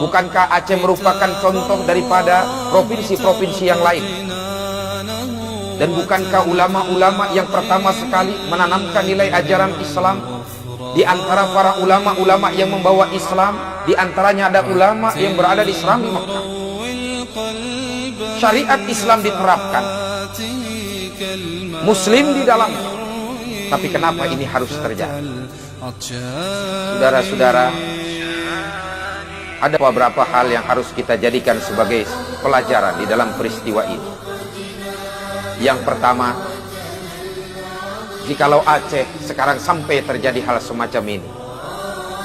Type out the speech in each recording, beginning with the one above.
Bukankah Aceh merupakan contoh daripada provinsi-provinsi yang lain? Dan bukankah ulama-ulama yang pertama sekali menanamkan nilai ajaran Islam? Di antara para ulama-ulama yang membawa Islam, di antaranya ada ulama yang berada di Serambi Mekah. Syariat Islam diterapkan, Muslim di dalamnya. Tapi kenapa ini harus terjadi? Saudara-saudara, ada beberapa hal yang harus kita jadikan sebagai pelajaran di dalam peristiwa ini. Yang pertama, jikalau Aceh sekarang sampai terjadi hal semacam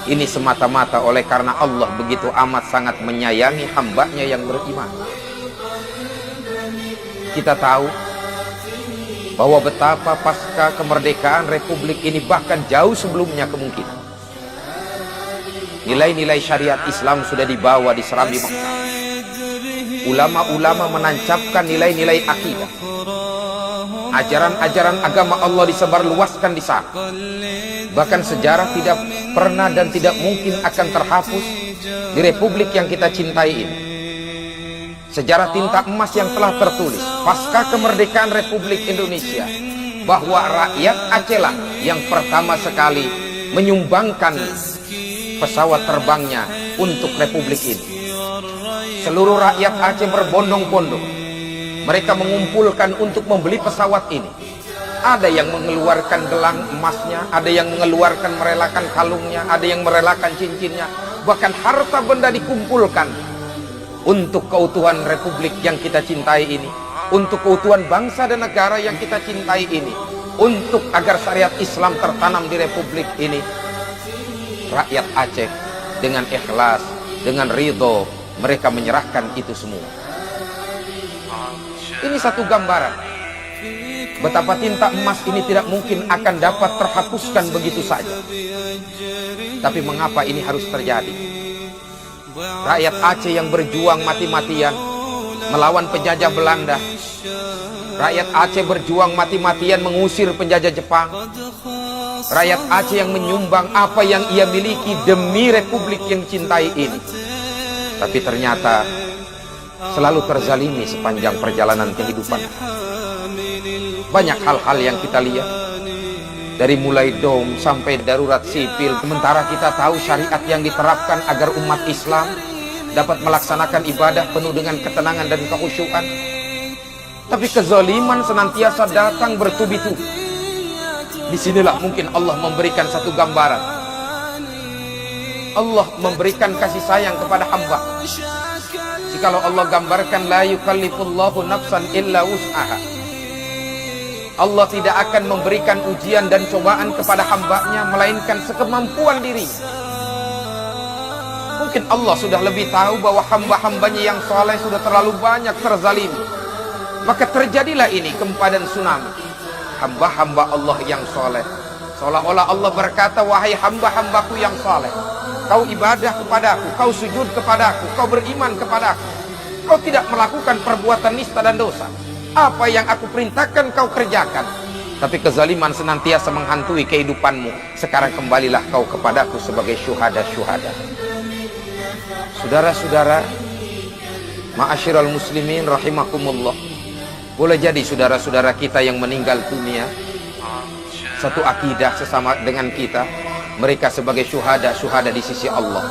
ini semata-mata oleh karena Allah begitu amat sangat menyayangi hambanya yang beriman. Kita tahu bahwa betapa pasca kemerdekaan Republik ini, bahkan jauh sebelumnya kemungkinan, nilai-nilai syariat Islam sudah dibawa di Serambi Mekah. Ulama-ulama menancapkan nilai-nilai akidah, ajaran-ajaran agama Allah disebarluaskan di sana. Bahkan sejarah tidak pernah dan tidak mungkin akan terhapus di Republik yang kita cintai ini. Sejarah tinta emas yang telah tertulis pasca kemerdekaan Republik Indonesia, bahwa rakyat Aceh lah yang pertama sekali menyumbangkan pesawat terbangnya untuk Republik ini. Seluruh rakyat Aceh berbondong-bondong, mereka mengumpulkan untuk membeli pesawat ini. Ada yang mengeluarkan gelang emasnya, ada yang mengeluarkan merelakan kalungnya, ada yang merelakan cincinnya. Bahkan harta benda dikumpulkan untuk keutuhan Republik yang kita cintai ini, untuk keutuhan bangsa dan negara yang kita cintai ini, untuk agar syariat Islam tertanam di Republik ini. Rakyat Aceh dengan ikhlas, dengan ridho, mereka menyerahkan itu semua. Ini satu gambaran betapa tinta emas ini tidak mungkin akan dapat terhapuskan begitu saja. Tapi mengapa ini harus terjadi? Rakyat Aceh yang berjuang mati-matian melawan penjajah Belanda, rakyat Aceh berjuang mati-matian mengusir penjajah Jepang, rakyat Aceh yang menyumbang apa yang ia miliki demi Republik yang cintai ini. Tapi ternyata selalu terzalimi sepanjang perjalanan kehidupan. Banyak hal-hal yang kita lihat, dari mulai dom sampai darurat sipil. Sementara kita tahu syariat yang diterapkan agar umat Islam dapat melaksanakan ibadah penuh dengan ketenangan dan kekhusyuan. Tapi kezaliman senantiasa datang bertubi-tubi. Disinilah mungkin Allah memberikan satu gambaran. Allah memberikan kasih sayang kepada hamba. Jikalau Allah gambarkan la yukallifullahu nafsan illa wus'aha, Allah tidak akan memberikan ujian dan cobaan kepada hambanya melainkan sekemampuan dirinya. Mungkin Allah sudah lebih tahu bahwa hamba-hambanya yang soleh sudah terlalu banyak terzalimi, maka terjadilah ini gempa dan tsunami. Hamba-hamba Allah yang soleh, seolah-olah Allah berkata, wahai hamba-hambaku yang soleh, kau ibadah kepadaku, kau sujud kepadaku, kau beriman kepadaku, kau tidak melakukan perbuatan nista dan dosa. Apa yang aku perintahkan kau kerjakan. Tapi kezaliman senantiasa menghantui kehidupanmu. Sekarang kembalilah kau kepadaku sebagai syuhada-syuhada. Saudara-saudara, ma'asyiral muslimin rahimakumullah, boleh jadi saudara-saudara kita yang meninggal dunia satu akidah sesama dengan kita, mereka sebagai syuhada-syuhada di sisi Allah.